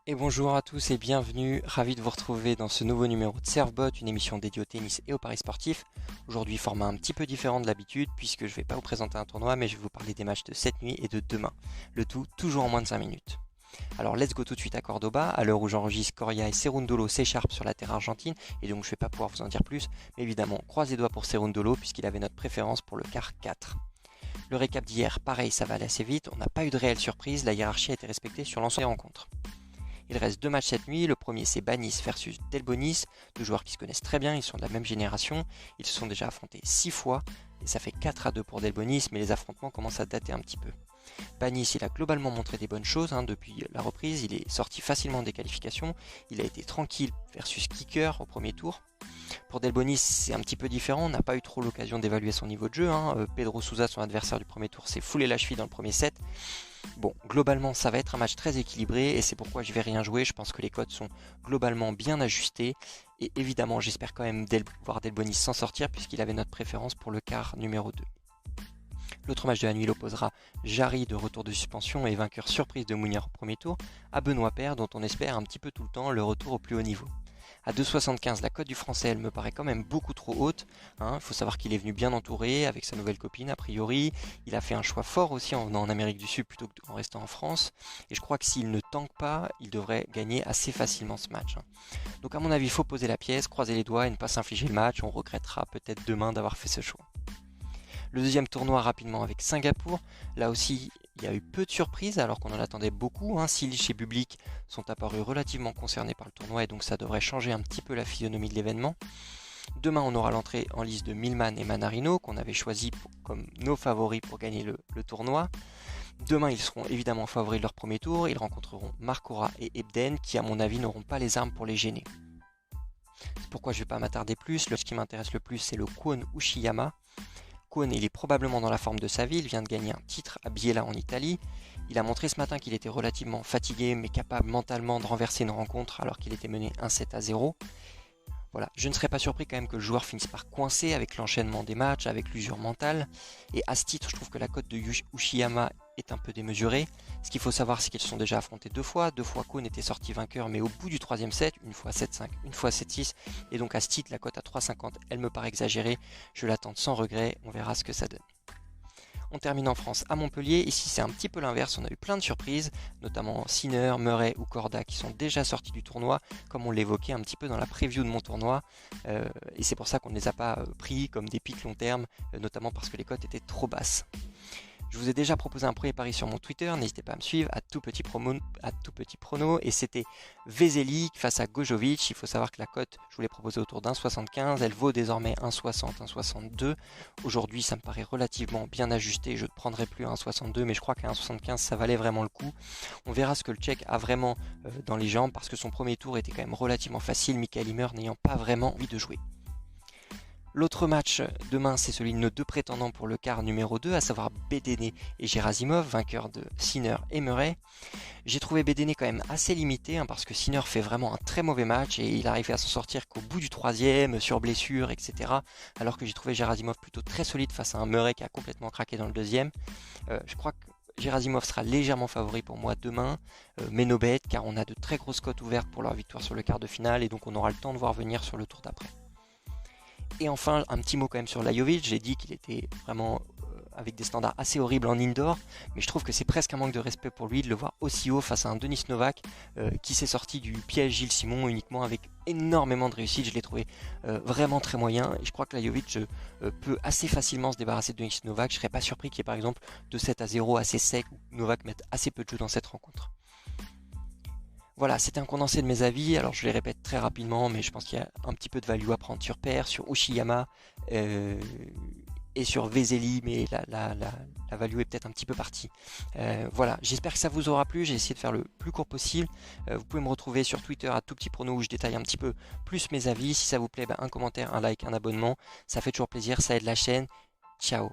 Et bonjour à tous et bienvenue, ravi de vous retrouver dans ce nouveau numéro de Servebot, une émission dédiée au tennis et aux paris sportifs. Aujourd'hui, format un petit peu différent de l'habitude puisque je ne vais pas vous présenter un tournoi mais je vais vous parler des matchs de cette nuit et de demain. Le tout toujours en moins de 5 minutes. Alors let's go tout de suite à Cordoba, à l'heure où j'enregistre, Coria et Cerundolo s'écharpent sur la terre argentine et donc je ne vais pas pouvoir vous en dire plus, mais évidemment croisez les doigts pour Cerundolo puisqu'il avait notre préférence pour le quart 4. Le récap d'hier, pareil, ça va aller assez vite, on n'a pas eu de réelle surprise, la hiérarchie a été respectée sur l'ensemble des rencontres. Il reste deux matchs cette nuit, le premier c'est Banis versus Delbonis, deux joueurs qui se connaissent très bien, ils sont de la même génération, ils se sont déjà affrontés 6 fois, et ça fait 4-2 pour Delbonis, mais les affrontements commencent à dater un petit peu. Banis, il a globalement montré des bonnes choses depuis la reprise, il est sorti facilement des qualifications, il a été tranquille versus Kicker au premier tour. Pour Delbonis, c'est un petit peu différent, on n'a pas eu trop l'occasion d'évaluer son niveau de jeu. Pedro Sousa, son adversaire du premier tour, s'est foulé la cheville dans le premier set. Bon, globalement, ça va être un match très équilibré et c'est pourquoi je vais rien jouer. Je pense que les cotes sont globalement bien ajustées. Et évidemment, j'espère quand même voir Delbonis s'en sortir puisqu'il avait notre préférence pour le quart numéro 2. L'autre match de la nuit l'opposera Jarry de retour de suspension et vainqueur surprise de Mounier au premier tour à Benoît Paire dont on espère un petit peu tout le temps le retour au plus haut niveau. À 2,75, la cote du français, elle me paraît quand même beaucoup trop haute. Il faut savoir qu'il est venu bien entouré avec sa nouvelle copine, a priori. Il a fait un choix fort aussi en venant en Amérique du Sud plutôt qu'en restant en France. Et je crois que s'il ne tanque pas, il devrait gagner assez facilement ce match. Donc à mon avis, il faut poser la pièce, croiser les doigts et ne pas s'infliger le match. On regrettera peut-être demain d'avoir fait ce choix. Le deuxième tournoi rapidement avec Singapour. Là aussi, il y a eu peu de surprises alors qu'on en attendait beaucoup. Silic et Bublik sont apparus relativement concernés par le tournoi et donc ça devrait changer un petit peu la physionomie de l'événement. Demain, on aura l'entrée en liste de Millman et Manarino qu'on avait choisi comme nos favoris pour gagner le tournoi. Demain, ils seront évidemment favoris de leur premier tour. Ils rencontreront Marcora et Ebden qui, à mon avis, n'auront pas les armes pour les gêner. C'est pourquoi je ne vais pas m'attarder plus. Ce qui m'intéresse le plus, c'est le Kwon Uchiyama. Kwon, il est probablement dans la forme de sa vie, il vient de gagner un titre à Biella en Italie. Il a montré ce matin qu'il était relativement fatigué mais capable mentalement de renverser une rencontre alors qu'il était mené 1-7-0. Voilà, je ne serais pas surpris quand même que le joueur finisse par coincer avec l'enchaînement des matchs, avec l'usure mentale. Et à ce titre, je trouve que la cote de Uchiyama est un peu démesurée. Ce qu'il faut savoir, c'est qu'ils se sont déjà affrontés deux fois. Deux fois, Kwon était sorti vainqueur, mais au bout du troisième set, une fois 7-5, une fois 7-6. Et donc à ce titre, la cote à 3,50, elle me paraît exagérée. Je l'attends sans regret, on verra ce que ça donne. On termine en France à Montpellier. Ici, c'est un petit peu l'inverse. On a eu plein de surprises, notamment Sinner, Murray ou Corda qui sont déjà sortis du tournoi, comme on l'évoquait un petit peu dans la preview de mon tournoi. Et c'est pour ça qu'on ne les a pas pris comme des pics long terme, notamment parce que les cotes étaient trop basses. Je vous ai déjà proposé un premier pari sur mon Twitter, n'hésitez pas à me suivre, à tout petit prono, et c'était Veseli face à Gojovic. Il faut savoir que la cote, je vous l'ai proposé autour d'1,75, elle vaut désormais 1,60, 1,62. Aujourd'hui, ça me paraît relativement bien ajusté, je ne prendrai plus 1,62, mais je crois qu'à 1,75, ça valait vraiment le coup. On verra ce que le Tchèque a vraiment dans les jambes, parce que son premier tour était quand même relativement facile, Michael Himmer n'ayant pas vraiment envie de jouer. L'autre match demain, c'est celui de nos deux prétendants pour le quart numéro 2, à savoir Bedene et Gerasimov, vainqueurs de Sinner et Murray. J'ai trouvé Bedene quand même assez limité, parce que Sinner fait vraiment un très mauvais match et il arrive à s'en sortir qu'au bout du troisième, sur blessure, etc. Alors que j'ai trouvé Gerasimov plutôt très solide face à un Murray qui a complètement craqué dans le deuxième. Je crois que Gerasimov sera légèrement favori pour moi demain, mais no bet, car on a de très grosses cotes ouvertes pour leur victoire sur le quart de finale et donc on aura le temps de voir venir sur le tour d'après. Et enfin, un petit mot quand même sur Lajovic. J'ai dit qu'il était vraiment avec des standards assez horribles en indoor, mais je trouve que c'est presque un manque de respect pour lui de le voir aussi haut face à un Denis Novak qui s'est sorti du piège Gilles Simon uniquement avec énormément de réussite. Je l'ai trouvé vraiment très moyen et je crois que Lajovic peut assez facilement se débarrasser de Denis Novak. Je ne serais pas surpris qu'il y ait par exemple 2-7-0 assez sec où Novak mette assez peu de jeu dans cette rencontre. Voilà, c'était un condensé de mes avis, alors je les répète très rapidement, mais je pense qu'il y a un petit peu de value à prendre sur Paire, sur Uchiyama et sur Veseli, mais la value est peut-être un petit peu partie. Voilà, j'espère que ça vous aura plu, j'ai essayé de faire le plus court possible. Vous pouvez me retrouver sur Twitter à tout petit prono où je détaille un petit peu plus mes avis. Si ça vous plaît, un commentaire, un like, un abonnement, ça fait toujours plaisir, ça aide la chaîne. Ciao.